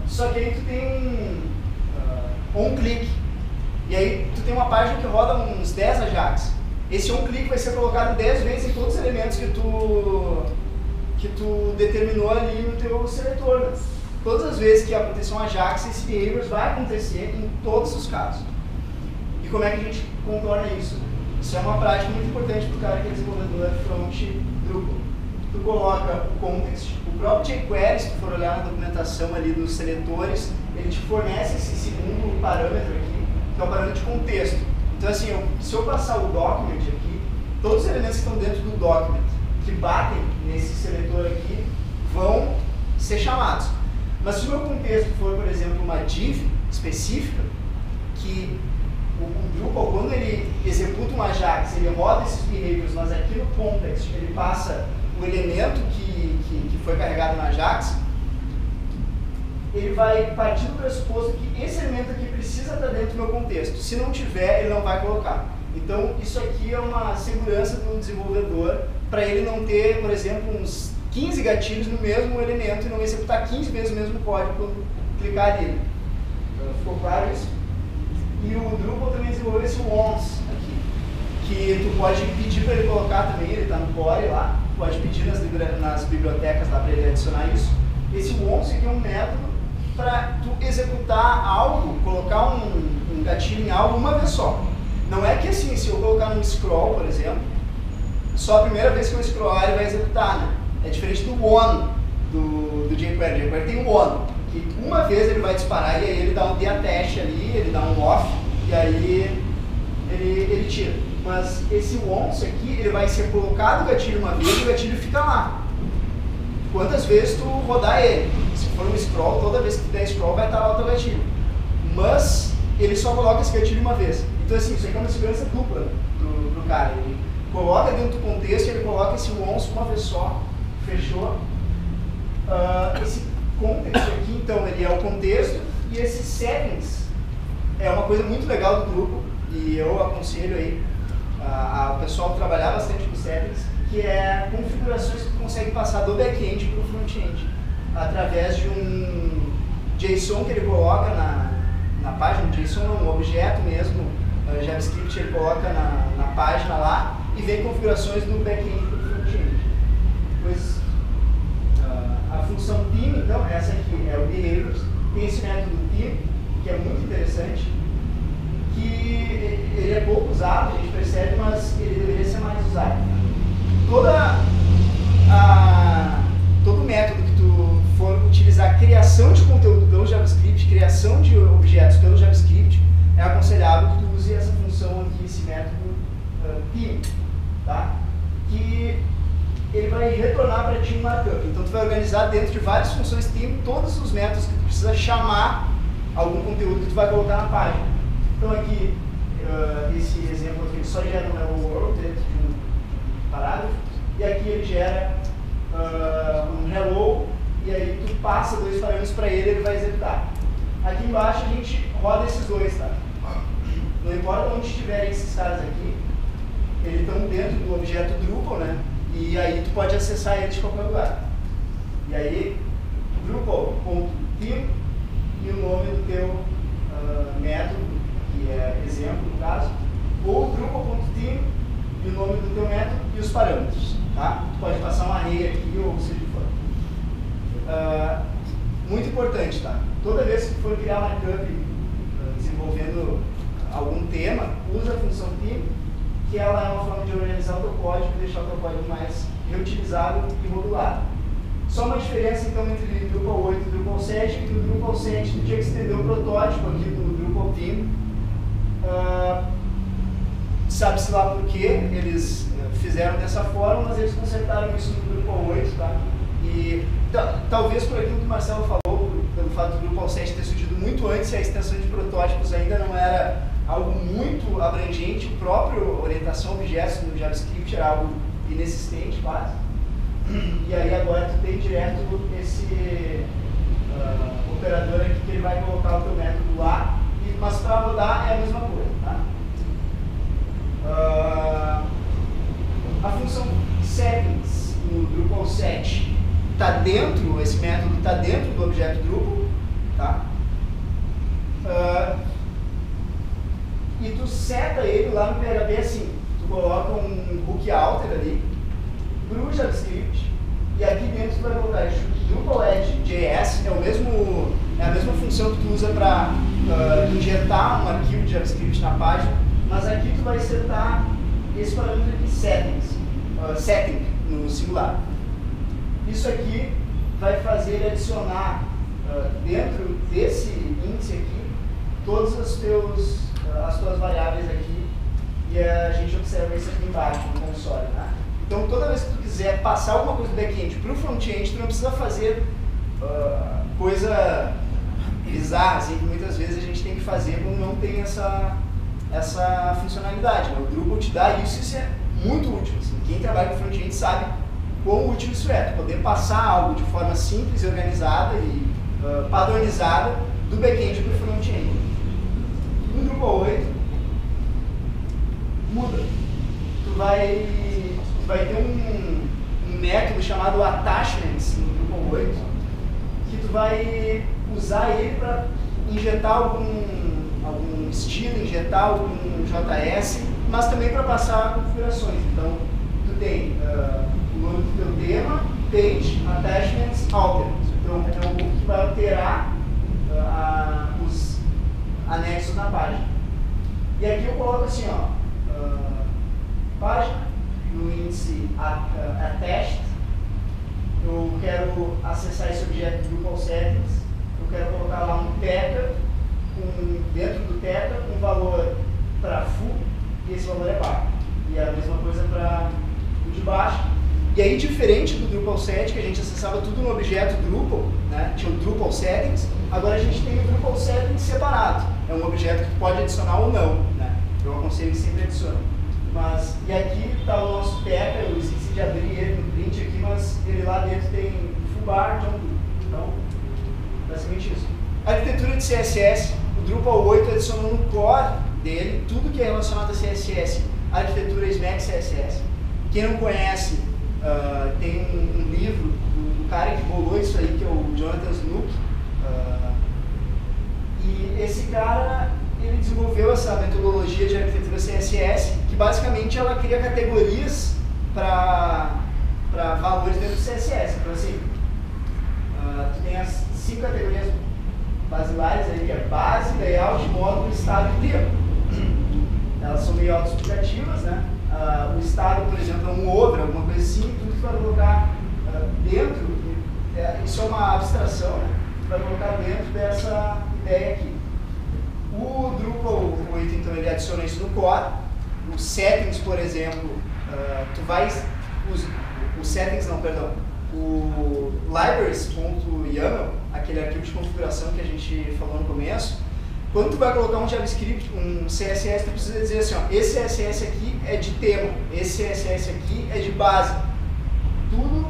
Só que aí tu tem um click. E aí tu tem uma página que roda uns 10 Ajax. Esse onClick vai ser colocado 10 vezes em todos os elementos que tu determinou ali no teu seletor. Né? Todas as vezes que acontecer um Ajax, esse behavior vai acontecer em todos os casos. E como é que a gente contorna isso? Isso é uma prática muito importante para o cara que é desenvolvedor front Drupal. Tu coloca o context, o próprio jQuery, se tu for olhar na documentação ali dos seletores, ele te fornece esse segundo parâmetro aqui, que é o parâmetro de contexto. Então assim, se eu passar o document aqui, todos os elementos que estão dentro do document, que batem nesse seletor aqui, vão ser chamados. Mas se o meu contexto for, por exemplo, uma div específica, que o Drupal, quando ele executa um Ajax, ele roda esses behaviors, mas aqui no context ele passa o elemento que foi carregado no Ajax, ele vai partir do pressuposto que esse elemento aqui precisa estar dentro do meu contexto. Se não tiver, ele não vai colocar. Então, isso aqui é uma segurança do desenvolvedor para ele não ter, por exemplo, uns 15 gatilhos no mesmo elemento e não executar 15 vezes o mesmo código quando clicar ali. Ficou claro isso? E o Drupal também desenvolveu esse once aqui, que tu pode pedir para ele colocar também, ele está no core lá, pode pedir nas bibliotecas lá para ele adicionar isso. Esse once aqui é um método para tu executar algo, colocar um gatilho em algo uma vez só. Não é que assim, se eu colocar no scroll, por exemplo, só a primeira vez que eu scrollar ele vai executar, né? É diferente do on do jQuery. O jQuery tem o on, que uma vez ele vai disparar e aí ele dá um deattach ali, ele dá um off, e aí ele tira. Mas esse once aqui, ele vai ser colocado o gatilho uma vez e o gatilho fica lá. Quantas vezes tu rodar ele? Se for um scroll, toda vez que tu der scroll vai estar lá o teu gatilho. Mas ele só coloca esse gatilho uma vez. Então assim, isso aqui é uma segurança dupla pro cara. Ele coloca dentro do contexto, ele coloca esse once uma vez só, fechou. Esse context aqui, então, ele é o contexto, e esses settings é uma coisa muito legal do Drupal, e eu aconselho aí ao pessoal trabalhar bastante com settings, que é configurações que tu consegue passar do back-end para o front-end, através de um JSON que ele coloca na página, JSON não, um objeto mesmo, JavaScript ele coloca na página lá, e vem configurações do back-end para o front-end. Depois, a função theme, então, essa aqui é o behaviors, tem esse método theme, que é muito interessante, que ele é pouco usado, a gente percebe, mas ele deveria ser mais usado. Todo método que tu for utilizar criação de conteúdo pelo JavaScript, criação de objetos pelo JavaScript, é aconselhável que tu use essa função aqui, esse método theme, tá? Que ele vai retornar para ti um markup. Então tu vai organizar dentro de várias funções theme todos os métodos que tu precisa chamar algum conteúdo que tu vai colocar na página. Então aqui, esse exemplo aqui, ele só gera um hello world dentro de um parágrafo, e aqui ele gera um hello, e aí tu passa 2 parâmetros para ele vai executar. Aqui embaixo a gente roda esses dois, tá? Não importa onde estiverem esses caras aqui, eles estão dentro do objeto Drupal, né? E aí tu pode acessar eles de qualquer lugar. E aí, Drupal.theme e o nome do teu método, que é exemplo no caso, ou Drupal.theme e o nome do teu método e os parâmetros. Tá? Tu pode passar um array aqui ou seja o que for. Muito importante, tá? Toda vez que tu for criar markup desenvolvendo algum tema, usa a função theme, que ela é uma forma de organizar o teu código e deixar o teu código mais reutilizável e modular. Só uma diferença então entre Drupal 8 e Drupal 7, que o Drupal 7 tu tinha que estender o protótipo aqui do Drupal Theme. Sabe-se lá por que eles fizeram dessa forma, mas eles consertaram isso no Drupal 8, tá? E talvez por aquilo que o Marcelo falou, pelo fato do Drupal 7 ter surgido muito antes e a extensão de protótipos ainda não era algo muito abrangente, o próprio orientação a objetos no JavaScript era algo inexistente, quase. E aí agora tu tem direto esse operador aqui que ele vai colocar o teu método lá, mas para rodar é a mesma coisa, tá? A função settings no Drupal 7 está dentro, esse método está dentro do objeto Drupal, tá? E tu seta ele lá no PHP assim, tu coloca um hook alter ali para o JavaScript e aqui dentro tu vai colocar Drupal Edge JS, é a mesma função que tu usa para injetar um arquivo de JavaScript na página, mas aqui tu vai setar esse parâmetro aqui, setting, no singular. Isso aqui vai fazer ele adicionar dentro desse índice aqui todas as tuas variáveis aqui e a gente observa isso aqui embaixo no console, né? Então toda vez que tu quiser passar alguma coisa do back-end para o front-end, tu não precisa fazer coisa bizarra, assim, que muitas vezes a gente tem que fazer quando não tem essa funcionalidade, né? O Drupal te dá isso, isso é muito útil. Assim. Quem trabalha com front-end sabe quão útil isso é, poder passar algo de forma simples e organizada e padronizada do back-end para o front-end. No Drupal 8, muda. Tu vai ter um método chamado attachments no Drupal 8, que tu vai usar ele para injetar algum estilo, injetar algum JS, mas também para passar configurações. Então, tu tem o nome do teu tema, page, attachments, alter. Então, é um que vai alterar os anexos na página. E aqui eu coloco assim, ó, página, no índice attached, eu quero acessar esse objeto do Drupal settings, eu quero colocar lá um teta, dentro do teta, um valor para full, e esse valor é bar. E a mesma coisa para o de baixo. E aí, diferente do Drupal 7, que a gente acessava tudo no objeto Drupal, né? Tinha o Drupal Settings, agora a gente tem o Drupal Settings separado. É um objeto que tu pode adicionar ou não, né? Eu aconselho que sempre adicione. E aqui está o nosso teta, eu esqueci de abrir ele no print aqui, mas ele lá dentro tem full bar, John Doe. Então, basicamente isso. Arquitetura de CSS, o Drupal 8 adicionou no core dele tudo que é relacionado a CSS, a arquitetura Smack CSS. Quem não conhece, tem um livro do cara que bolou isso aí, que é o Jonathan Snook. E esse cara, ele desenvolveu essa metodologia de arquitetura CSS, que basicamente ela cria categorias para valores dentro do CSS. Então assim, tu tem as 5 categorias basilares aí, que é base, layout, módulo, estado e tempo. Elas são meio autoexplicativas, né? O estado, por exemplo, é um over, alguma coisa assim, tudo que tu vai colocar dentro, isso é uma abstração, né? Tu vai colocar dentro dessa ideia aqui. O Drupal 8, então, ele adiciona isso no core. Os settings, por exemplo, o libraries.yaml, aquele arquivo de configuração que a gente falou no começo, quando tu vai colocar um JavaScript, um CSS, tu precisa dizer assim, ó, esse CSS aqui é de tema, esse CSS aqui é de base. Tudo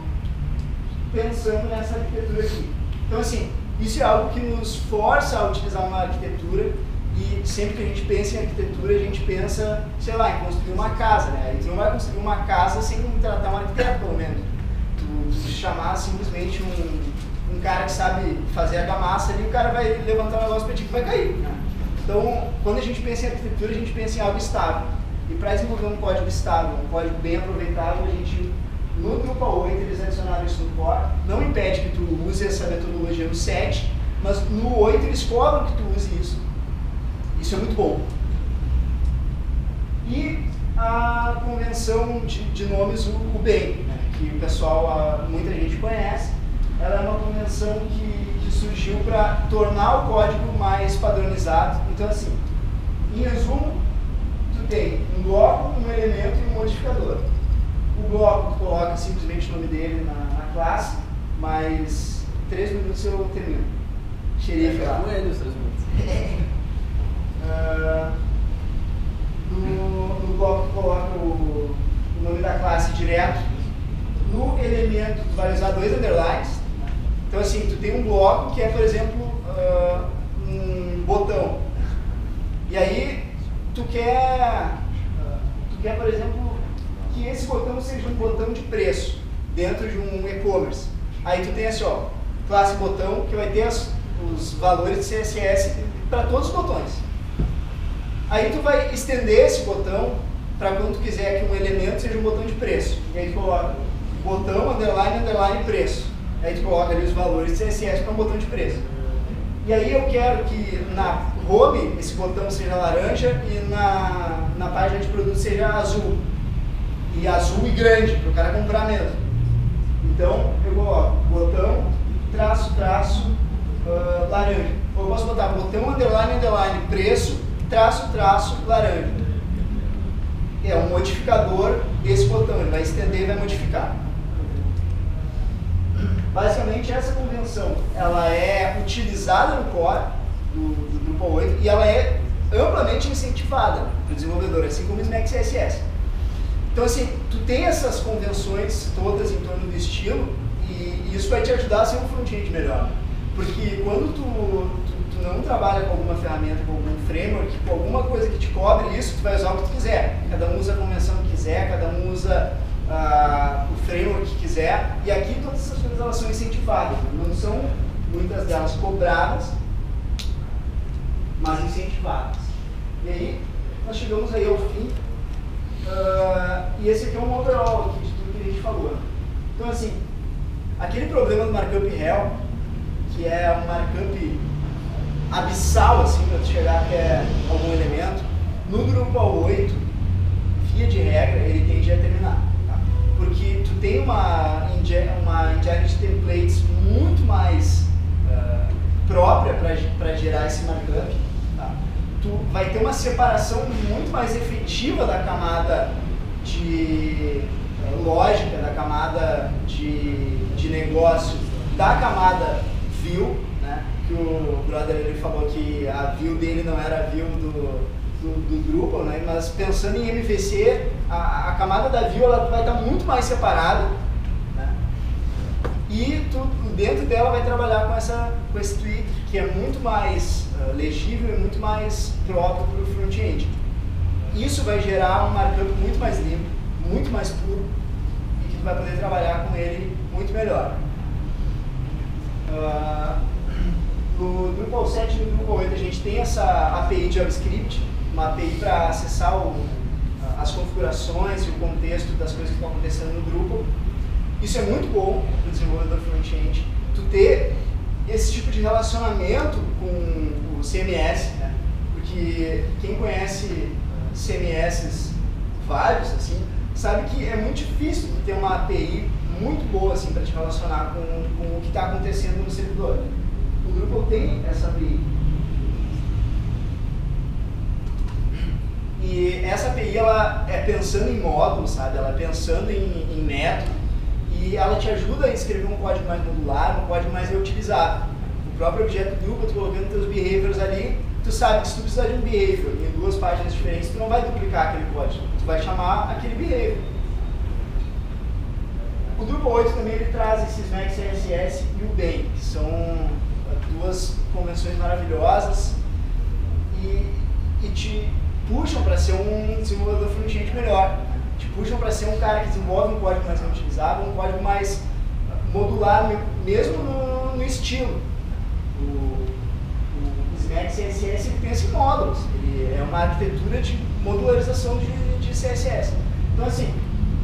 pensando nessa arquitetura aqui. Então, assim, isso é algo que nos força a utilizar uma arquitetura e sempre que a gente pensa em arquitetura, a gente pensa, sei lá, em construir uma casa, né? Aí tu não vai construir uma casa sem contratar um arquiteto, pelo menos. Tu chamar simplesmente um cara que sabe fazer argamassa ali, o cara vai levantar um negócio pra ti que vai cair, né? Então, quando a gente pensa em arquitetura, a gente pensa em algo estável. E para desenvolver um código estável, um código bem aproveitável, a gente, no Drupal 8, eles adicionaram isso no core. Não impede que tu use essa metodologia no 7, mas no 8 eles cobram que tu use isso. Isso é muito bom. E a convenção de nomes, o BEM, né, que o pessoal, muita gente conhece, ela é uma convenção que surgiu para tornar o código mais padronizado. Então, assim, em resumo, tu tem um bloco, um elemento e um modificador. O bloco, tu coloca simplesmente o nome dele na classe, mas 3 minutos eu termino. Xerife lá. Não é nos 3 minutos. No bloco tu coloca o nome da classe direto. No elemento tu vai usar 2 underlines. Então assim, tu tem um bloco que é, por exemplo, um botão. E aí tu quer, por exemplo, que esse botão seja um botão de preço dentro de um e-commerce. Aí tu tem assim, ó, classe botão, que vai ter os valores de CSS para todos os botões. Aí tu vai estender esse botão para quando tu quiser que um elemento seja um botão de preço. E aí tu coloca botão, underline, underline, preço. Aí tu coloca ali os valores de CSS para um botão de preço. E aí eu quero que na home esse botão seja laranja e na página de produto seja azul. E azul e grande, para o cara comprar mesmo. Então eu coloco botão, traço, traço, laranja. Ou eu posso botar botão, underline, underline, preço, traço, traço, laranja. É um modificador desse botão, ele vai estender e vai modificar. Basicamente essa convenção, ela é utilizada no core do Drupal 8 e ela é amplamente incentivada para o desenvolvedor, assim como o Smack CSS. Então assim, tu tem essas convenções todas em torno do estilo e isso vai te ajudar a ser um front-end melhor. Porque quando tu não trabalha com alguma ferramenta, com algum framework, com alguma coisa que te cobre isso, tu vai usar o que tu quiser. Cada um usa a convenção que quiser, cada um usa o framework que quiser, e aqui todas essas coisas elas são incentivadas, não são muitas delas cobradas, mas incentivadas. E aí nós chegamos aí ao fim, e esse aqui é um overall aqui de tudo que a gente falou. Então assim, aquele problema do markup hell, que é um markup abissal assim, para chegar até algum elemento, no Drupal 8, via de regra, ele tende a terminar. Porque tu tem uma engine de templates muito mais própria para gerar esse markup. Tá? Tu vai ter uma separação muito mais efetiva da camada de lógica, da camada de negócio, da camada view, né? Que o brother ele falou que a view dele não era a view do Drupal, né? Mas pensando em MVC, a camada da view ela vai estar muito mais separada, né? E tu, dentro dela, vai trabalhar com esse tweak, que é muito mais legível e muito mais próprio para o front-end. Isso vai gerar um markup muito mais limpo, muito mais puro, e que tu vai poder trabalhar com ele muito melhor. No Drupal 7 e no Drupal 8 a gente tem essa API de JavaScript, uma API para acessar as configurações e o contexto das coisas que estão acontecendo no Drupal. Isso é muito bom para o desenvolvedor front-end, tu ter esse tipo de relacionamento com o CMS, né? Porque quem conhece CMS vários, assim, sabe que é muito difícil ter uma API muito boa assim, para te relacionar com o que está acontecendo no servidor. O Drupal tem essa API. E essa API ela é pensando em módulos, sabe? Ela é pensando em método e ela te ajuda a escrever um código mais modular, um código mais reutilizável. O próprio objeto Drupal, tu colocando teus behaviors ali, tu sabe que se tu precisar de um behavior em duas páginas diferentes, tu não vai duplicar aquele código, tu vai chamar aquele behavior. O Drupal 8 também ele traz esses Smack CSS e o Bem, que são duas convenções maravilhosas e te puxam para ser um desenvolvedor front-end melhor, te puxam para ser um cara que desenvolve um código mais reutilizável, um código mais modular, mesmo no estilo. O Smack CSS ele pensa em módulos, ele é uma arquitetura de modularização de CSS. Então assim,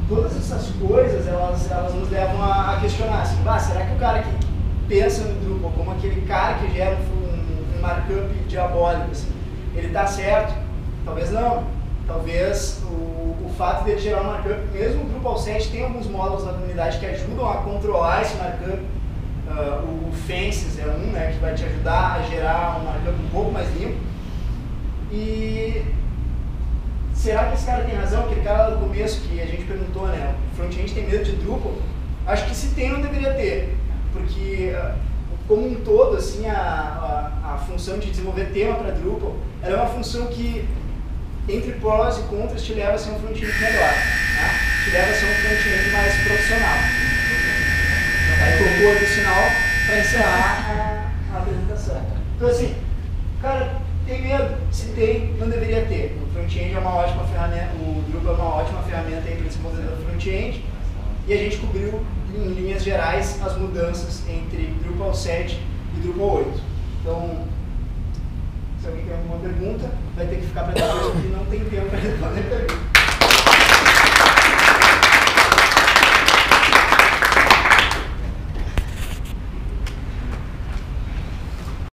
todas essas coisas elas nos levam a questionar assim, será que o cara que pensa no Drupal como aquele cara que gera um markup diabólico, assim, ele está certo? Talvez não. Talvez o fato dele gerar um markup, mesmo o Drupal 7 tem alguns módulos da comunidade que ajudam a controlar esse markup. O Fences é um, né, que vai te ajudar a gerar um markup um pouco mais limpo. E será que esse cara tem razão? Aquele cara lá do começo que a gente perguntou, né, o front-end tem medo de Drupal? Acho que se tem, não deveria ter. Porque, como um todo, assim, a função de desenvolver tema para Drupal, ela é uma função que, entre prós e contras, te leva a ser um front-end melhor, né? Te leva a ser um front-end mais profissional. Aí tocou ali o sinal para encerrar a apresentação. Então, assim, cara, tem medo. Se tem, não deveria ter. O front-end é uma ótima ferramenta, o Drupal é uma ótima ferramenta para desenvolver front-end. E a gente cobriu, em linhas gerais, as mudanças entre Drupal 7 e Drupal 8. Então, se alguém tem alguma pergunta, vai ter que ficar para depois, porque não tem tempo para responder pergunta.